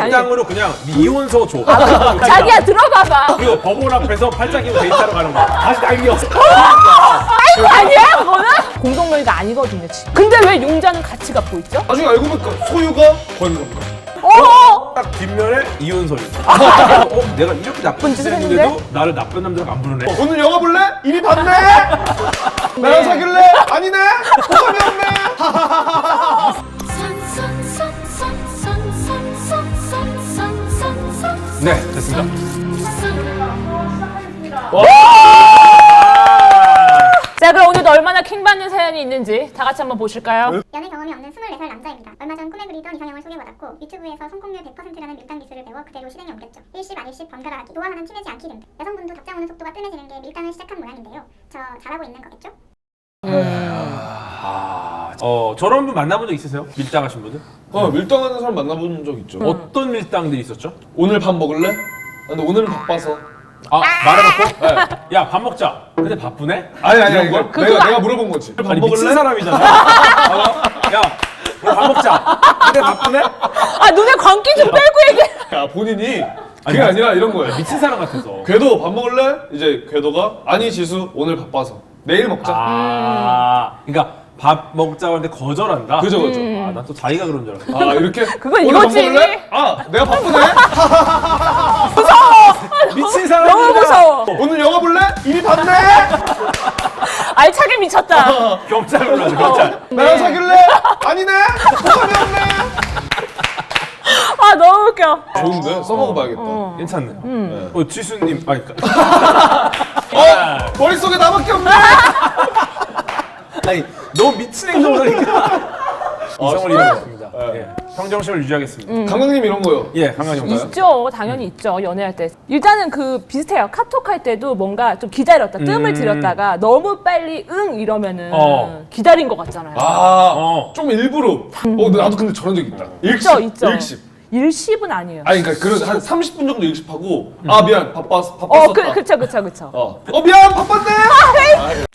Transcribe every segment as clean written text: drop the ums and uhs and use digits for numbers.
밀당으로 그냥 이혼서 줘. 자기야 들어가봐. 그리고 법원 앞에서 팔짱 끼고 데이트하러 가는 거야. 다시 당겨. 아이고 아니야 그거는? 공동명의가 아니거든요 지금. 근데 왜 용자는 같이 갖고 있죠? 나중에 알고 보니까 소유가 권리가. 딱 뒷면에 이혼서유. 내가 이렇게 나쁜 짓을 짓을 했는데도 나를 나쁜 남자라고 안 부르네. 오늘 영화 볼래? 이미 봤네? 나랑 사귈래? 아니네? 호감이 없네? 네, 됐습니다. 자 그럼 오늘도 얼마나 킹받는 사연이 있는지 다 같이 한번 보실까요? 연애 경험이 없는 24살 남자입니다. 얼마 전 꿈에 그리던 이상형을 소개받았고 유튜브에서 성공률 100%라는 밀당 기술을 배워 그대로 실행에 옮겼죠. 일십 안일십 번갈아 하기, 노화하면 티내지 않기 등등. 여성분도 답장 오는 속도가 뜸해지는 게 밀당을 시작한 모양인데요. 저 잘하고 있는 거겠죠? 저런 분 만나본 적 있으세요? 밀당하신 분들? 밀당하는 사람 만나본 적 있죠. 어떤 밀당들이 있었죠? 오늘 밥 먹을래? 근데 오늘은 바빠서. 말해놓고? 네. 야, 밥 먹자. 근데 바쁘네? 아니 이런 걸? 내가 물어본 거지. 밥 아니, 미친 먹을래? 사람이잖아. 야, 우리 밥 먹자. 근데 바쁘네? 아 눈에 광기 좀 빼고 얘기해. 야 본인이 그게 아니라 이런 거예요. 미친 사람 같아서. 궤도 밥 먹을래? 이제 궤도가 아니 지수 오늘 바빠서 내일 먹자. 그러니까 밥 먹자고 하는데 거절한다? 그죠 그죠. 난 또 자기가 그런 줄 알았어. 이렇게 그건 오늘 이거지. 밥 먹을래? 내가 바쁘네. 미친 사람이다. 너무 무서워. 오늘 영화 볼래? 이미 봤네. 알차게 미쳤다. 경찰 불러줘, 경찰. 나랑 사귈래? 아니네. 호감이 없네. 아 너무 웃겨. 좋은데 써먹어봐야겠다. 괜찮네. 지수님, 그러니까. 머릿속에 나밖에 없네. 아니, 너무 미친 행동을 하니까. 이성을 잃어버렸습니다. 예. 평정심을 유지하겠습니다. 강강님 이런 거요. 예, 강간이 있죠. 당연히 있죠. 연애할 때. 일단은 그 비슷해요. 카톡 할 때도 뭔가 좀 기다렸다. 뜸을 들였다가 너무 빨리 이러면은 기다린 것 같잖아요. 좀 일부러. 나도 근데 저런 적 있다. 있죠. 일십. 일십은 아니에요. 그러니까 그런 한 30분 정도 일십하고 미안 바빴었다. 그쵸. 미안 바빴네.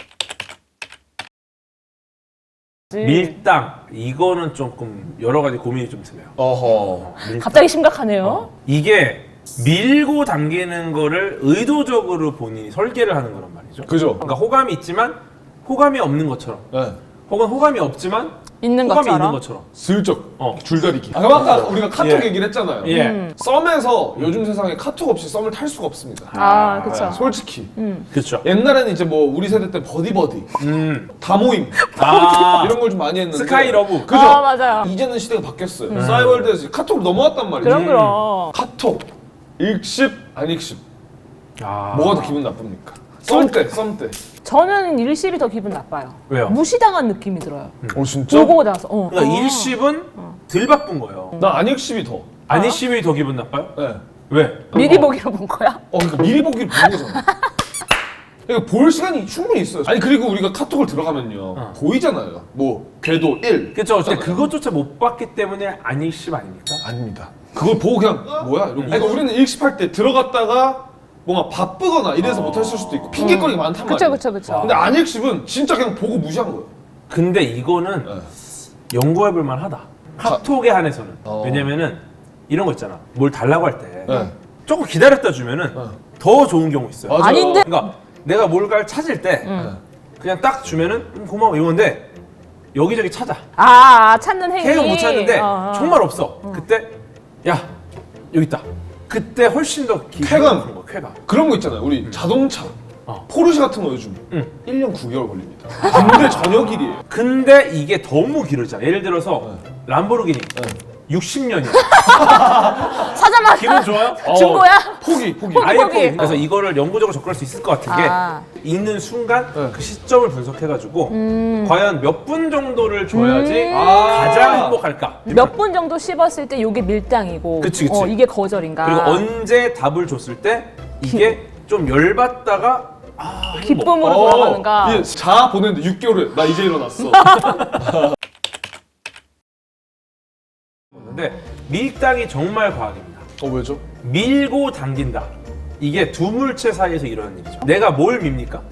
밀당. 이거는 조금 여러 가지 고민이 좀 드네요. 갑자기 심각하네요. 이게 밀고 당기는 거를 의도적으로 본인이 설계를 하는 거란 말이죠. 그죠. 그러니까 호감이 있지만 호감이 없는 것처럼. 네. 혹은 호감이 없지만 있는 호감이 것처럼. 있는 것처럼. 슬쩍 줄다리기. 아까 우리가 카톡 예. 얘기를 했잖아요. 예. 썸에서 요즘 세상에 카톡 없이 썸을 탈 수가 없습니다. 그쵸. 솔직히. 그렇죠. 옛날에는 이제 뭐 우리 세대 때 버디버디, 다모임 이런 걸 좀 많이 했는데 스카이 러브. 그죠? 맞아요. 이제는 시대가 바뀌었어요. 싸이월드에서 카톡으로 넘어왔단 말이죠. 그럼. 카톡 읽십 안 읽십 뭐가 더 기분 나쁩니까? 썸 때. 저는 일십이 더 기분 나빠요. 왜요? 무시당한 느낌이 들어요. 진짜? 보고 나서. 그러니까 일십은 덜 바쁜 거예요. 나 안 읽십이 더. 안일십이 더 기분 나빠요? 네. 왜? 미리 보기로 본 거야? 그러니까 미리 보기를 보는 거잖아. 그러니까 볼 시간이 충분히 있어요. 그리고 우리가 카톡을 들어가면요 보이잖아요. 뭐 궤도 1. 그렇죠. 근데 그것조차 못 봤기 때문에 안일십 아닙니까? 아닙니다. 그걸 보고 그냥 뭐야 이러고. 그러니까 우리는 읽십할 때 들어갔다가 뭔가 바쁘거나 이래서 못 했을 수도 있고 핑계거리가 많단 말이에요. 그쵸. 근데 안 읽십은 진짜 그냥 보고 무시한 거예요. 근데 이거는 연구해볼 만하다. 카톡에 한해서는. 왜냐면은 이런 거 있잖아. 뭘 달라고 할 때 조금 기다렸다 주면은 더 좋은 경우 있어요. 맞아요. 아닌데? 그러니까 내가 뭘가를 찾을 때 그냥 딱 주면은 고마워 이건데 여기저기 찾아. 찾는 행위. 계속 못 찾는데 정말 없어. 그때 야 여기 있다. 그때 훨씬 더 쾌감. 쾌감. 그런 거 있잖아요. 우리 자동차 포르쉐 같은 거 요즘 1년 9개월 걸립니다. 근데 저녁일이에요. 근데 이게 너무 길어지잖아. 예를 들어서 람보르기니 60년이야. 사자마자 기분 좋아요? 중고야? 포기. 아예 포기. 포기. 그래서 이거를 영구적으로 접근할 수 있을 것 같은 게 있는 순간 그 시점을 분석해가지고 과연 몇 분 정도를 줘야지 가장 행복할까? 몇 분 정도 씹었을 때 이게 밀당이고 그치. 이게 거절인가. 그리고 언제 답을 줬을 때 이게 좀 열받다가 기쁨으로 돌아가는가. 이게 자 보냈는데 6개월에 나 이제 일어났어. 근데 밀당이 정말 과학입니다. 왜죠? 밀고 당긴다. 이게 두 물체 사이에서 일어나는 일이죠. 내가 뭘 밉니까?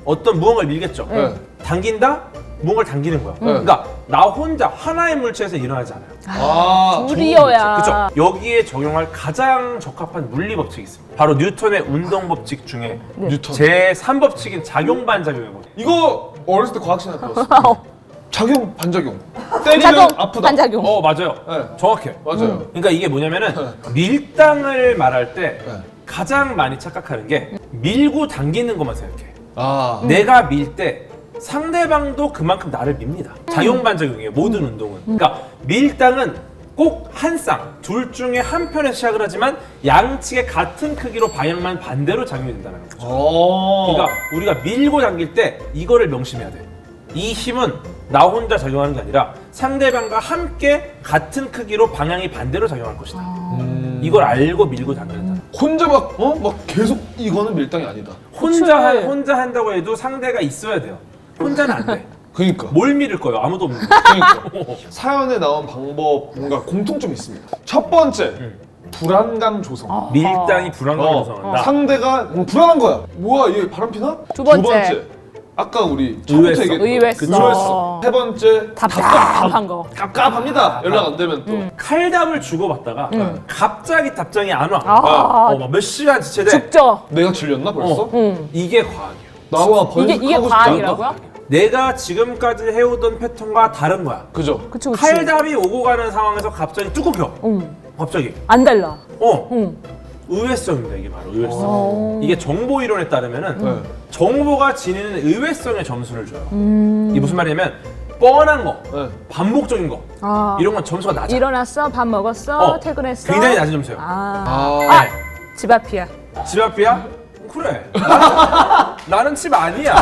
어떤 무언가를 밀겠죠. 네. 당긴다? 무언가를 당기는 거야. 그러니까 나 혼자 하나의 물체에서 일어나지 않아요. 아, 둘이어야. 그렇죠. 여기에 적용할 가장 적합한 물리 법칙이 있습니다. 바로 뉴턴의 운동 법칙 중에 뉴턴. 제 3법칙인 작용 반작용의 법칙. 이거 어렸을 때 과학 시간에 배웠어. 작용 반작용. 때리면 작용, 아프다. 반작용. 맞아요. 네. 정확해. 맞아요. 그러니까 이게 뭐냐면은 밀당을 말할 때 네. 가장 많이 착각하는 게 밀고 당기는 것만 생각해. 아. 내가 밀 때 상대방도 그만큼 나를 밉니다. 작용 반작용이에요. 모든 운동은. 그러니까 밀당은 꼭 한 쌍, 둘 중에 한 편에서 시작을 하지만 양측의 같은 크기로 방향만 반대로 작용이 된다는 거죠. 그러니까 우리가 밀고 당길 때 이거를 명심해야 돼. 이 힘은 나 혼자 작용하는 게 아니라 상대방과 함께 같은 크기로 방향이 반대로 작용할 것이다. 이걸 알고 밀고 당겨야 된다. 혼자 막 계속 이거는 밀당이 아니다. 혼자 한다고 해도 상대가 있어야 돼요. 혼자는 안 돼. 그러니까. 뭘 밀을 거예요? 아무도 없는데. 그러니까. 사연에 나온 방법 뭔가 공통점이 있습니다. 첫 번째, 불안감 조성. 밀당이 불안감을 조성한다. 상대가 불안한 거야. 뭐야, 얘 바람 피나? 두 번째. 아까 우리 처음부터 의외성. 얘기했던 의외성. 세 번째, 답답한 거. 갑갑합니다. 연락 안 되면 또. 칼답을 주고받다가 갑자기 답장이 안 와. 아. 몇 시간 지체돼. 죽죠. 내가 질렸나 벌써? 이게 과학이에요. 나와 이게 번식하고 싶지 과학이라고요? 않다. 내가 지금까지 해오던 패턴과 다른 거야. 그죠? 그쵸, 그쵸. 칼답이 오고 가는 상황에서 갑자기 뚜껑 켜. 갑자기. 안 달라. 의외성입니다. 이게 바로 의외성. 이게 정보 이론에 따르면은 네. 정보가 지니는 의외성의 점수를 줘요. 이게 무슨 말이냐면 뻔한 거, 네. 반복적인 거 이런 건 점수가 낮아. 일어났어, 밥 먹었어, 퇴근했어. 굉장히 낮은 점수예요. 아, 집 앞이야. 집 앞이야? 그래. 나는 집 아니야.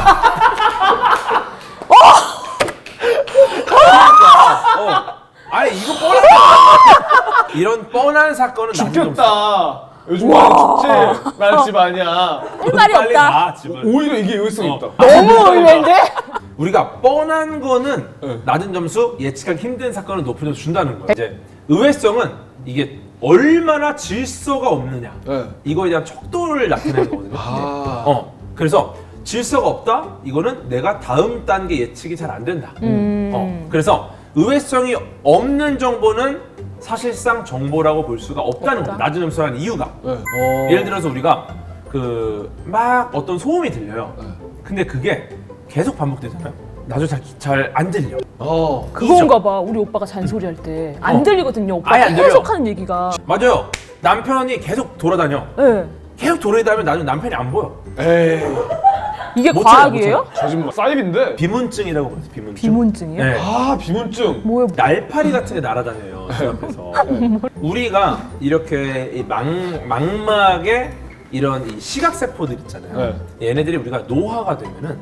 그러니까, 아니 이거 뻔한 거. 이런 뻔한 사건은 낮은 점수. 죽겠다. 요즘 많이 죽지? 난 집 아니야. 할 말이 빨리 없다. 가, 집을. 오히려 이게 의외성이 있다. 너무 의외인데? 우리가 뻔한 거는 네. 낮은 점수, 예측하기 힘든 사건은 높은 점수 준다는 거예요. 이제 의외성은 이게 얼마나 질서가 없느냐 네. 이거에 대한 척도를 나타내는 거거든요. 아. 그래서 질서가 없다? 이거는 내가 다음 단계 예측이 잘 안 된다. 그래서 의외성이 없는 정보는 사실상 정보라고 볼 수가 없다는 거예요. 낮은 점수라는 이유가. 네. 예를 들어서 우리가 막 어떤 소음이 들려요. 네. 근데 그게 계속 반복되잖아요. 나중에 잘 안 들려. 그건가 봐. 우리 오빠가 잔소리할 때 안 들리거든요. 오빠가 아예 안 들려. 계속 하는 얘기가. 맞아요. 남편이 계속 돌아다녀. 네. 계속 돌아다니면 나중에 남편이 안 보여. 에이. 이게 못 과학이에요? 거짓말. 사이비인데? 비문증이라고 그러죠. 비문증. 비문증이요? 네. 아, 비문증. 뭐예요? 날파리 같은 게 날아다녀요. 집 앞에서. 우리가 이렇게 이 망막에 이런 이 시각세포들 있잖아요. 얘네들이 우리가 노화가 되면은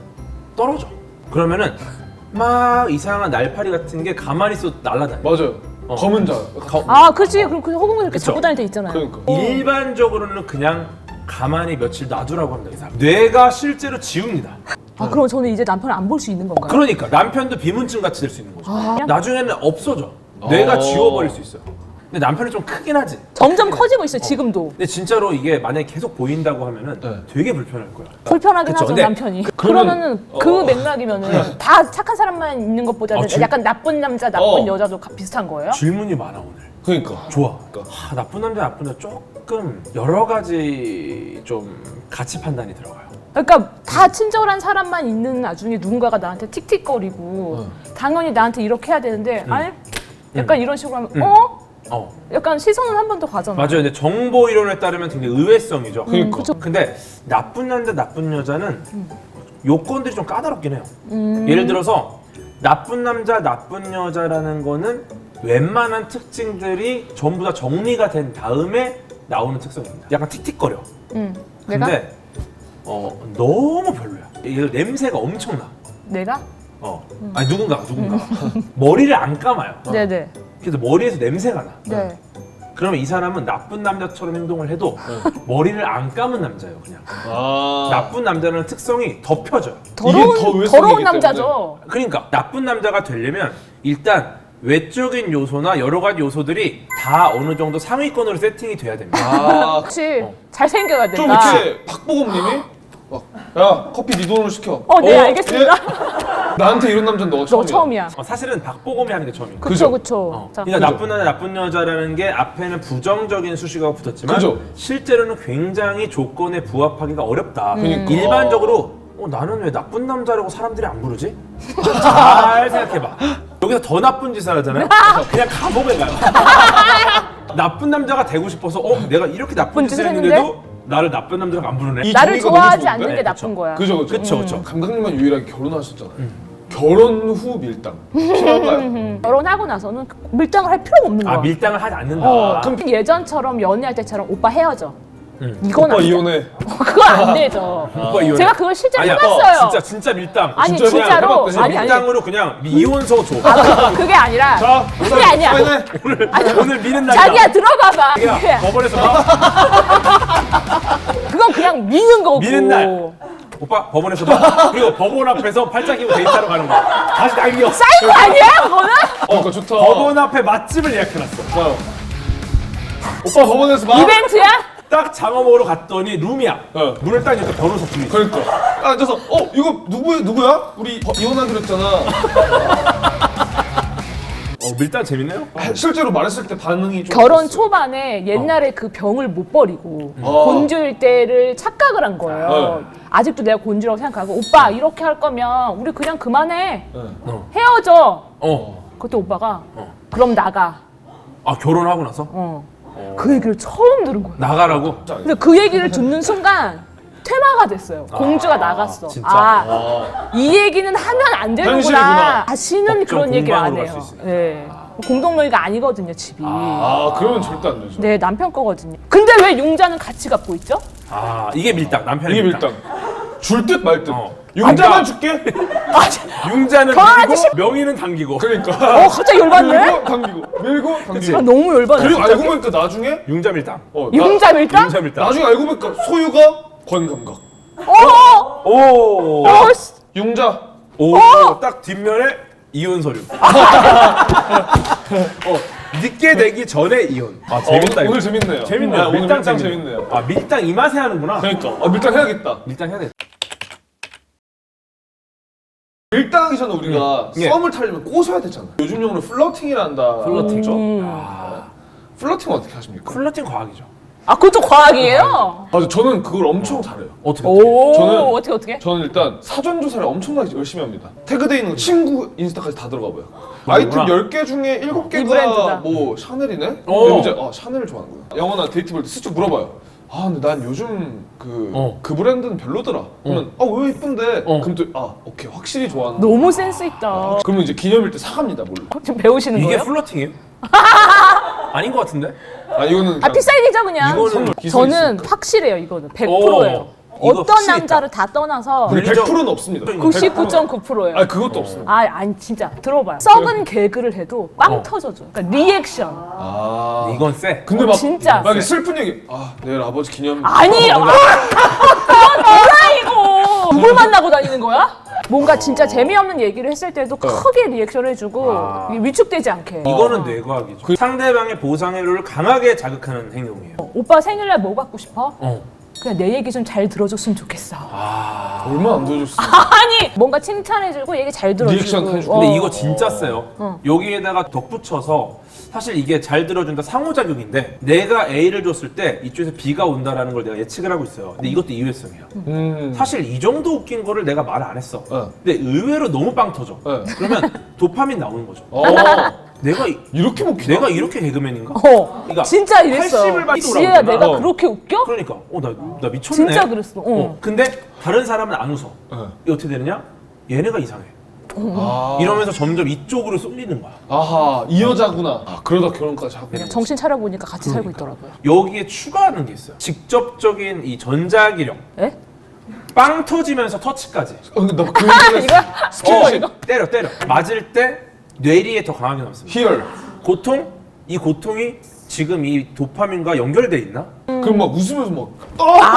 떨어져. 그러면은 막 이상한 날파리 같은 게 가만히 있어도 날아다녀. 맞아요. 검은 자. 아, 그렇지. 그럼 그 허공에 이렇게 그쵸. 잡고 다닐 때 있잖아요. 그러니까. 일반적으로는 그냥 가만히 며칠 놔두라고 합니다. 이 사람. 뇌가 실제로 지웁니다. 아, 그럼 저는 이제 남편을 안 볼 수 있는 건가요? 그러니까 남편도 비문증 같이 될 수 있는 거죠. 아. 나중에는 없어져. 뇌가 지워버릴 수 있어요. 근데 남편이 좀 크긴 하지. 점점 커지고 있어요, 지금도. 근데 진짜로 이게 만약에 계속 보인다고 하면은 네. 되게 불편할 거야. 불편하긴 그쵸, 하죠, 근데 남편이. 그러면은 그 맥락이면은 다 착한 사람만 있는 것보다는 약간 나쁜 남자, 나쁜 여자도 비슷한 거예요? 질문이 많아 오늘. 그러니까. 좋아. 나쁜 남자, 나쁜 여자 조금 여러 가지 좀 가치 판단이 들어가요. 그러니까 다 친절한 사람만 있는 나중에 누군가가 나한테 틱틱거리고 당연히 나한테 이렇게 해야 되는데 아니 약간 이런 식으로 하면 약간 시선은 한 번 더 가잖아. 맞아요. 근데 정보 이론에 따르면 굉장히 의외성이죠. 그러니까. 근데 나쁜 남자, 나쁜 여자는 요건들이 좀 까다롭긴 해요. 예를 들어서 나쁜 남자, 나쁜 여자라는 거는 웬만한 특징들이 전부 다 정리가 된 다음에 나오는 특성입니다. 약간 틱틱거려. 내가? 근데 너무 별로야. 이게 냄새가 엄청나. 내가? 아니 누군가 머리를 안 감아요. 네네. 그래서 머리에서 냄새가 나. 네. 그러면 이 사람은 나쁜 남자처럼 행동을 해도 머리를 안 감은 남자예요. 그냥 아. 나쁜 남자는 특성이 덮여져요. 더 더러운 의외성이기 남자죠. 그러니까 나쁜 남자가 되려면 일단 외적인 요소나 여러 가지 요소들이 다 어느 정도 상위권으로 세팅이 돼야 됩니다. 아. 그렇지. 잘생겨야 좀 된다. 이렇게 박보검님이 막, 야 커피 네 돈으로 시켜. 네, 알겠습니다. 나한테 이런 남자는 너가 너 처음이야. 처음이야. 사실은 박보검이 하는 게 처음이에요. 그쵸, 그쵸. 자, 그러니까 나쁜 남자, 나쁜 여자라는 게 앞에는 부정적인 수식어가 붙었지만 그죠. 실제로는 굉장히 조건에 부합하기가 어렵다. 그러니까. 일반적으로 나는 왜 나쁜 남자라고 사람들이 안 부르지? 잘 생각해봐. 여기서 더 나쁜 짓을 하잖아요? 그냥 감옥에 가요. 나쁜 남자가 되고 싶어서 내가 이렇게 나쁜 짓을 했는데도 나를 나쁜 남자라고 안 부르네. 이 나를 정의가 좋아하지 너무 않는 좋은데? 게 나쁜 거야. 그죠. 감독님만 유일하게 결혼하셨잖아요. 결혼 후 밀당 필요한가요? 결혼하고 나서는 밀당을 할 필요가 없는 거야. 밀당을 하지 않는다. 그럼 예전처럼 연애할 때처럼 오빠 헤어져. 이건 오빠 안 돼. 이혼해. 그건 안 되죠. 오빠 이혼해. 제가 그걸 실제로 아니야, 해봤어요. 진짜 밀당. 아니 진짜 그냥 진짜로 해봤대. 아니 밀당으로 그냥 이혼서 줘. 그게 아니라 자, 그게 아니야. 사인해. 오늘 미는 날이야. 자기야 들어봐봐. 그게 자기야 법원에서 봐. 그건 그냥 미는 거고. 미는 날. 오빠 법원에서 봐. 그리고 법원 앞에서 팔짱 끼고 데이트하러 가는 거야. 다시 남겨. 쌓인 거 아니야 그거는? 그러니까 좋다. 법원 앞에 맛집을 예약해놨어. 좋아요. 오빠 법원에서 봐. 이벤트야? 딱 장어 먹으러 갔더니 룸이야. 문을 딱 여니까 변호사 둘이 있어. 그러니까 앉아서 이거 누구야? 우리 이혼하기로 했잖아. 밀당 재밌네요. 실제로 말했을 때 반응이 좀 결혼 어땠어요? 초반에 옛날에 그 병을 못 버리고 어. 곤주일 때를 착각을 한 거예요. 네. 아직도 내가 곤주라고 생각하고 오빠 이렇게 할 거면 우리 그냥 그만해. 네. 헤어져. 어. 그때 오빠가 그럼 나가. 결혼하고 나서 그 얘기를 처음 들은 거야. 나가라고. 근데 그 얘기를 듣는 순간 퇴마가 됐어요. 공주가 나갔어. 진짜? 이 얘기는 하면 안 되는구나. 현실이구나. 다시는 법정 그런 얘기를 안 공방으로 해요. 갈수 있으니까. 네. 공동묘의가 아니거든요, 집이. 그러면 절대 안 되죠. 네, 남편 거거든요. 근데 왜 용자는 같이 갖고 있죠? 이게 밀당. 남편의 이게 밀당. 줄 듯 말 듯. 어. 용자만 줄게. 융자는 결혼하기 밀고 명의는 당기고. 그러니까. 갑자기 열받네? 밀고 당기고. 아, 너무 열받네. 그리고 알고 보니까 나중에 융자 밀당. 용자 밀당? 융자 밀당. 나중에 알고 보니까 소유가 권감각. 오. 씨. 용자. 딱 뒷면에 이혼 서류. 늦게 되기 전에 이혼. 재밌다. 이거. 오늘 재밌네요. 재밌네요. 오늘 밀당 재밌네요. 재밌네요. 밀당 이 맛에 하는구나. 그러니까 밀당 해야겠다. 밀당 해야 돼. 밀당하기 전에 우리가 예. 썸을 타려면 꼬셔야 되잖아. 요즘 용어로 플러팅이란다. 플러팅. 플러팅 어떻게 하십니까? 플러팅 과학이죠. 그것도 과학이에요? 맞아, 저는 그걸 엄청 잘해요. 어떻게? 오, 저는- 어떻게? 저는 일단 사전 조사를 엄청나게 열심히 합니다. 태그돼 있는 거 친구 인스타까지 다 들어가 봐요. 아이템 10개 중에 7개가 브랜드다. 뭐 샤넬이네? 오. 그럼 이제 샤넬을 좋아하는 거야. 영화나 데이트 볼 때 슬쩍 물어봐요. 근데 난 요즘 그 브랜드는 별로더라. 그러면 왜 예쁜데? 그럼 또 오케이 확실히 좋아하는 거. 너무 센스 있다. 그러면 이제 기념일 때 사갑니다, 몰래. 지금 배우시는 이게 거예요? 플러팅이에요? 아닌 것 같은데? 이거는 그냥 피사이드죠 그냥. 이거는 기술이 저는 있으니까. 확실해요 이거는 100%예요. 이거 어떤 확실히 남자를 다 떠나서 근데 100%는 없습니다. 99.9%예요. 그것도 없습니다. 아니 진짜 들어봐요. 썩은 개그를 해도 빵 터져줘. 그러니까 리액션. 이건 쎄. 근데 막 진짜. 막 이렇게 슬픈 얘기. 내일 아버지 기념일. 아니, 뭐야 이거? 누굴 만나고 다니는 거야? 뭔가 진짜 재미없는 얘기를 했을 때도 크게 리액션 해주고 이게 위축되지 않게. 이거는 뇌과학이죠. 상대방의 보상회로를 강하게 자극하는 행동이에요. 오빠 생일날 뭐 갖고 싶어? 어. 그냥 내 얘기 좀 잘 들어줬으면 좋겠어. 얼마 안 도와줬어. 아니 뭔가 칭찬해주고 얘기 잘 들어주고. 리액션 해주고. 근데 이거 진짜 세요. 여기에다가 덧붙여서 사실 이게 잘 들어준다 상호작용인데 내가 A를 줬을 때 이쪽에서 B가 온다라는 걸 내가 예측을 하고 있어요. 근데 이것도 이회성이야. 사실 이 정도 웃긴 거를 내가 말을 안 했어. 근데 의외로 너무 빵 터져. 그러면 도파민 나오는 거죠. 내가 이렇게 먹히나? 내가 이렇게 개그맨인가? 그러니까 진짜 이랬어. 80을 받더라고, 지혜야 내가. 내가 그렇게 웃겨? 그러니까 나 미쳤네. 진짜 그랬어. 근데 다른 사람은 안 웃어. 이게 어떻게 되느냐? 얘네가 이상해. 이러면서 점점 이쪽으로 쏠리는 거야. 아하, 이 여자구나. 그러다 결혼까지 하고. 정신 차려보니까 같이 살고 있더라고요. 여기에 추가하는 게 있어요. 직접적인 이 전자기령. 에? 빵 터지면서 터치까지. 근데 나 그 얘기를 이거? 스킨십. 때려. 맞을 때 뇌리에 더 강하게 남습니다. 히얼. 이 고통이 지금 이 도파민과 연결돼 있나? 그럼 막 웃으면서 막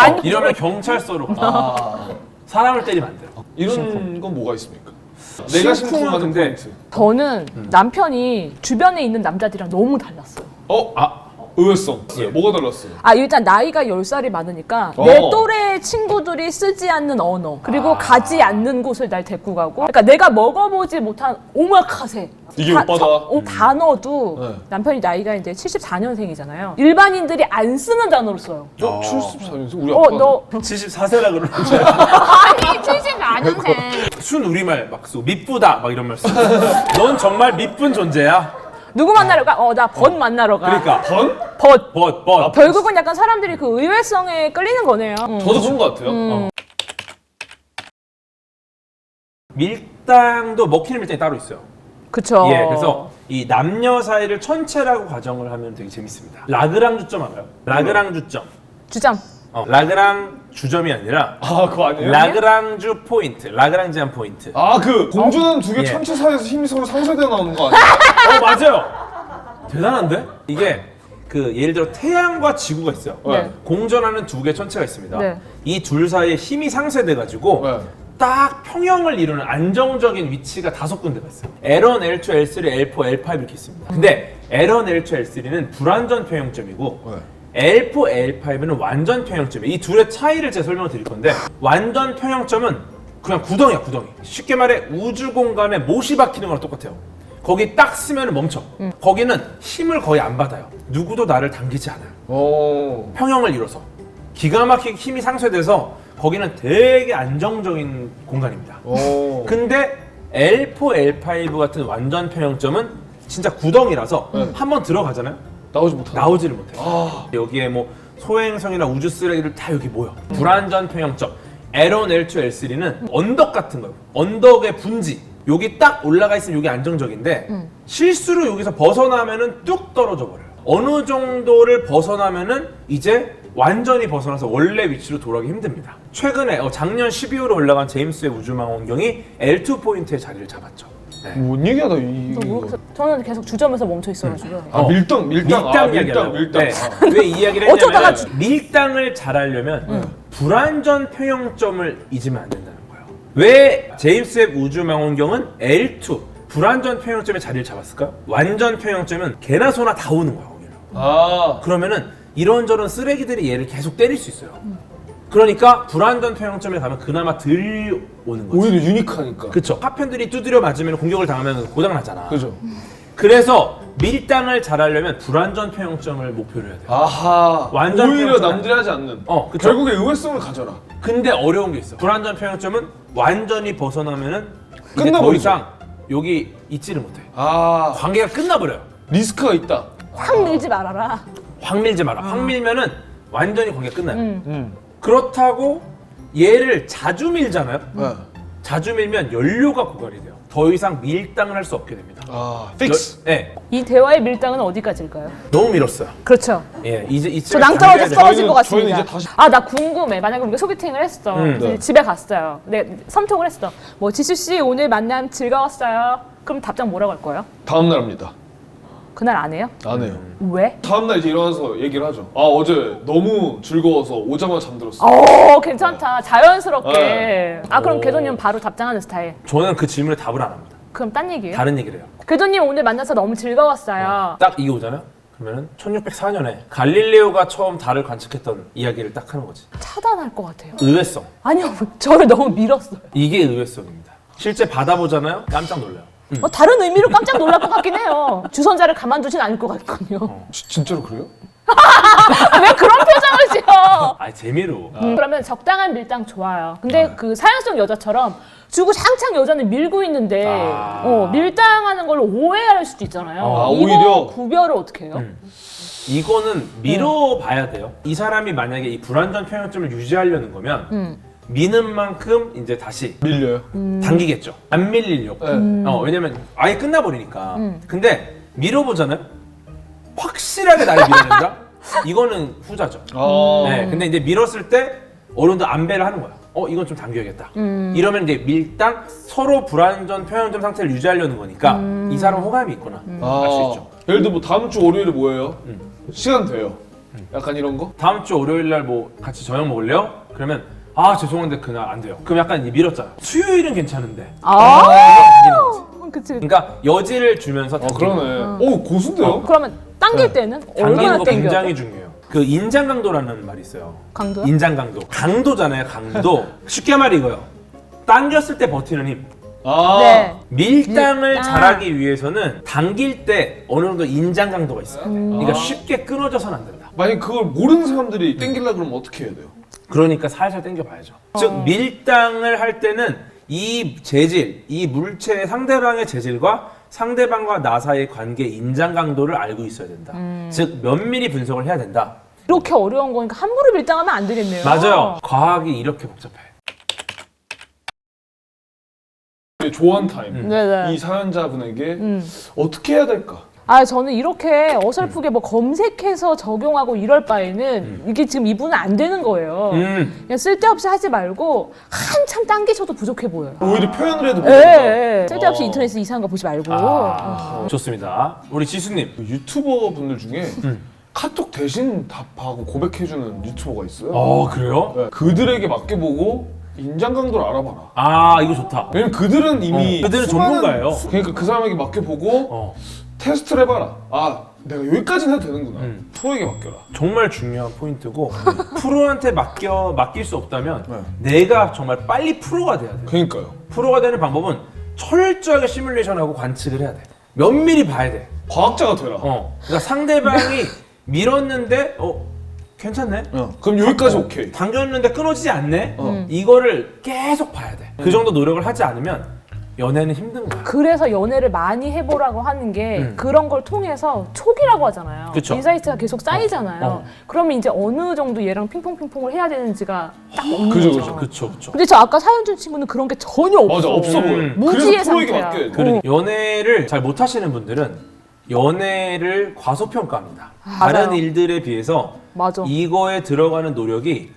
아니 이러면 경찰서로 가. 사람을 때리면 안 돼요. 이런 건 뭐가 있습니까? 내가 심쿵하는 근데 포인트. 저는 남편이 주변에 있는 남자들이랑 너무 달랐어요. 의외성. 예. 뭐가 달랐어요? 아 일단 나이가 10살이 많으니까 어. 내 또래 친구들이 쓰지 않는 언어 그리고 가지 않는 곳을 날 데리고 가고 그러니까 내가 먹어보지 못한 오마카세 이게 오빠다. 단어도 네. 남편이 나이가 이제 74년생이잖아요. 일반인들이 안 쓰는 단어로 써요. 74년생 우리 아빠. 너 74세라 그러는데 아니 74년생 순 우리말 막 쓰고 미쁘다 막 이런 말 쓰고 넌 정말 미쁜 존재야. 누구 만나러 가? 나 벗 만나러 가. 그러니까 번? 벗 결국은 약간 사람들이 그 의외성에 끌리는 거네요. 저도 그런 것 같아요. 밀당도 먹히는 밀당이 따로 있어요. 그쵸. 예, 그래서 이 남녀 사이를 천체라고 가정을 하면 되게 재밌습니다. 라그랑 주점 알아요? 라그랑 주점. 주점. 라그랑 주점이 아니라 아 그거 아니에요? 라그랑주 포인트, 라그랑지안 포인트. 아 그 공주는 두 개 예. 천체 사이에서 힘이 서로 상쇄되어 나오는 거 아니에요? 맞아요. 대단한데? 이게 그 예를 들어 태양과 지구가 있어요. 네. 공전하는 두 개의 천체가 있습니다. 네. 이 둘 사이에 힘이 상쇄돼 가지고 네. 딱 평형을 이루는 안정적인 위치가 5군데가 있어요. L1, L2, L3, L4, L5 이렇게 있습니다. 근데 L1, L2, L3는 불완전 평형점이고 L4, L5는 완전 평형점이에요. 이 둘의 차이를 제가 설명을 드릴 건데 완전 평형점은 그냥 구덩이야, 구덩이. 쉽게 말해 우주 공간에 못이 박히는 거랑 똑같아요. 거기 딱 쓰면 멈춰. 거기는 힘을 거의 안 받아요. 누구도 나를 당기지 않아요. 오. 평형을 이뤄서 기가 막히게 힘이 상쇄돼서 거기는 되게 안정적인 공간입니다. 오. 근데 L4, L5 같은 완전 평형점은 진짜 구덩이라서 한번 들어가잖아요. 나오지 못하네. 나오지를 못해요. 여기에 뭐 소행성이나 우주 쓰레기들 다 여기 모여. 불완전 평형점 L1, L2, L3는 언덕 같은 거예요. 언덕의 분지. 여기 딱 올라가 있으면 여기 안정적인데 실수로 여기서 벗어나면은 뚝 떨어져 버려요. 어느 정도를 벗어나면은 이제 완전히 벗어나서 원래 위치로 돌아가기 힘듭니다. 최근에 작년 12월에 올라간 제임스 웹 우주망원경이 L2 포인트의 자리를 잡았죠. 네. 뭔 얘기하다 이거. 저는 계속 주점에서 멈춰 있어가지고. 아 밀당. 밀당 이야기하려고. 밀당. 네. 왜 이 이야기를 어쩌다가 했냐면 밀당을 잘하려면 불완전 평형점을 잊으면 안 된다는 거예요. 왜 제임스 웹 우주망원경은 L2 불완전 평형점에 자리를 잡았을까요? 완전 평형점은 개나 소나 다 오는 거야 거기는. 아. 그러면은 이런저런 쓰레기들이 얘를 계속 때릴 수 있어요. 그러니까 불완전 평형점에 가면 그나마 덜 오는 거지. 오히려 유니크하니까. 그쵸. 파편들이 두드려 맞으면 공격을 당하면 고장 나잖아. 그죠. 그래서 밀당을 잘하려면 불완전 평형점을 목표로 해야 돼요. 아하. 완전 오히려 평형점. 남들이 하지 않는. 그쵸. 결국에 의외성을 가져라. 근데 어려운 게 있어. 불완전 평형점은 완전히 벗어나면은 이제 더 끝나버리죠. 이상 여기 있지를 못해. 아. 관계가 끝나버려요. 리스크가 있다. 확 밀지 말아라. 확 밀지 마라. 확 밀면은 완전히 관계가 끝나요. 음. 그렇다고 얘를 자주 밀잖아요. 네. 자주 밀면 연료가 고갈이 돼요. 더 이상 밀당을 할 수 없게 됩니다. 아. 픽스. 네, 이 대화의 밀당은 어디까지일까요? 너무 밀었어요. 그렇죠. 예, 이제 저 낭떠러지 떨어질 것 저희는 같습니다. 이제 다시- 나 궁금해. 만약에 우리가 소개팅을 했어. 그래서 네. 집에 갔어요. 네, 섬톡을 했어. 뭐 지수 씨 오늘 만남 즐거웠어요. 그럼 답장 뭐라고 할 거예요? 다음 날 합니다. 그날 안 해요? 안 해요. 왜? 다음 날 이제 일어나서 얘기를 하죠. 아 어제 너무 즐거워서 오자마자 잠들었어. 괜찮다. 자연스럽게. 네. 그럼 궤도님은 바로 답장하는 스타일. 저는 그 질문에 답을 안 합니다. 그럼 딴 얘기예요? 다른 얘기를 해요. 궤도님 오늘 만나서 너무 즐거웠어요. 딱 이게 오잖아요. 그러면은 1604년에 갈릴레오가 처음 달을 관측했던 이야기를 딱 하는 거지. 차단할 것 같아요. 의외성. 아니요, 저를 너무 밀었어요. 이게 의외성입니다. 실제 받아보잖아요. 깜짝 놀라요. 다른 의미로 깜짝 놀랄 것 같긴 해요. 주선자를 가만두진 않을 것 같거든요. 진짜로 그래요? 왜 그런 표정을 지어? 재미로. 그러면 적당한 밀당 좋아요. 근데 그 사연성 여자처럼 주고 샹창 여자는 밀고 있는데 밀당하는 걸로 오해할 수도 있잖아요. 이거 오히려? 구별을 어떻게 해요? 이거는 밀어봐야 돼요. 이 사람이 만약에 이 불완전 평형점을 유지하려는 거면 미는 만큼 이제 다시 밀려요. 당기겠죠. 안 밀리려고. 네. 왜냐면 아예 끝나버리니까. 근데 밀어보잖아요. 확실하게 나를 밀어낸다? 이거는 후자죠. 아. 네, 근데 이제 밀었을 때 어른도 안배를 하는 거야. 이건 좀 당겨야겠다. 이러면 이제 밀당 서로 불완전 평형점 상태를 유지하려는 거니까 이 사람 호감이 있구나 알 수 있죠. 예를 들어 뭐 다음 주 월요일에 뭐예요? 시간 돼요. 약간 이런 거? 다음 주 월요일 날 뭐 같이 저녁 먹을래요? 그러면 죄송한데 그날 안 돼요. 그럼 약간 이제 밀었잖아. 수요일은 괜찮은데. 당기는 거지. 그치. 그러니까 여지를 주면서 당기는 거야. 그러네. 오 고수인데요? 그러면 당길 때는 당기는 얼마나 거 당겨야 굉장히 돼? 중요해요. 그 인장강도라는 말이 있어요. 강도요? 인장강도. 강도잖아요, 강도. 쉽게 말해 이거요. 당겼을 때 버티는 힘. 아, 네. 밀당을 밀당. 잘하기 위해서는 당길 때 어느 정도 인장 강도가 있어요. 그러니까 쉽게 끊어져서는 안 된다. 만약 그걸 모르는 사람들이 땡기려 그러면 어떻게 해야 돼요? 그러니까 살살 당겨 봐야죠. 즉 밀당을 할 때는 이 재질, 이 물체의 상대방의 재질과 상대방과 나 사이의 관계 인장 강도를 알고 있어야 된다. 즉 면밀히 분석을 해야 된다. 이렇게 어려운 거니까 함부로 밀당하면 안 되겠네요. 맞아요. 과학이 이렇게 복잡해. 조언 타임. 네네. 이 사연자분에게 어떻게 해야 될까? 아 저는 이렇게 어설프게 뭐 검색해서 적용하고 이럴 바에는 이게 지금 이분은 안 되는 거예요. 그냥 쓸데없이 하지 말고 한참 당기셔도 부족해 보여요. 오히려 표현을 해도 예, 모른다. 예. 쓸데없이 인터넷에서 이상한 거 보지 말고. 좋습니다. 우리 지수님. 유튜버 분들 중에 카톡 대신 답하고 고백해주는 유튜버가 있어요. 그래요? 네, 그들에게 맡겨보고 인장 강도를 알아봐라. 아 이거 좋다. 왜냐면 그들은 이미 그들은 수많은- 전문가예요. 그러니까 그 사람에게 맡겨보고 테스트를 해봐라. 아 내가 여기까지는 해도 되는구나. 프로에게 맡겨라. 정말 중요한 포인트고 프로한테 맡길 수 없다면 네. 내가 정말 빨리 프로가 돼야 돼. 그러니까요. 프로가 되는 방법은 철저하게 시뮬레이션하고 관측을 해야 돼. 면밀히 봐야 돼. 과학자가 되라. 그러니까 상대방이 밀었는데 괜찮네. 그럼 여기까지 오케이. 당겼는데 끊어지지 않네. 이거를 계속 봐야 돼. 그 정도 노력을 하지 않으면 연애는 힘든 거야. 그래서 연애를 많이 해보라고 하는 게 그런 걸 통해서 촉이라고 하잖아요. 그쵸. 인사이트가 계속 쌓이잖아요. 그러면 이제 어느 정도 얘랑 핑퐁핑퐁을 해야 되는지가 딱 오는 그죠, 거죠. 그죠. 그쵸. 근데 저 아까 사연 준 친구는 그런 게 전혀 없어. 맞아 없어 보여. 무지의 그래서 프로에게 상태야. 맡겨야 돼. 그러니까 연애를 잘 못하시는 분들은 연애를 과소평가합니다. 맞아요. 다른 일들에 비해서 맞아. 이거에 들어가는 노력이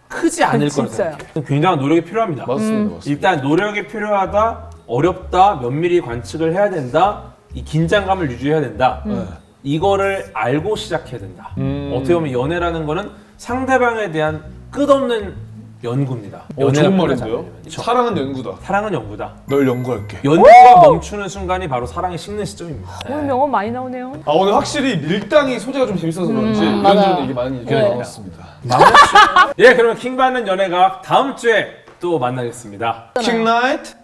크지 않을 거라고 진짜요. 생각해요. 굉장한 노력이 필요합니다. 맞습니다. 맞습니다. 일단 노력이 필요하다, 어렵다, 면밀히 관측을 해야 된다, 이 긴장감을 유지해야 된다. 이거를 알고 시작해야 된다. 어떻게 보면 연애라는 거는 상대방에 대한 끝없는 연구입니다. 좋은 연애가 말인데요. 끝나지 않으면. 그쵸? 사랑은 연구다. 사랑은 연구다. 널 연구할게. 연구가 멈추는 순간이 바로 사랑이 식는 시점입니다. 오늘 명언 많이 나오네요. 아 오늘 확실히 밀당이 소재가 좀 재밌어서 그런지 맞아요. 이런저런 얘기 많이 네. 나왔습니다. 예, 그러면 킹받는 연애가 다음 주에 또 만나겠습니다. 킹나이트.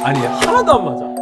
아니 하나도 안 맞아.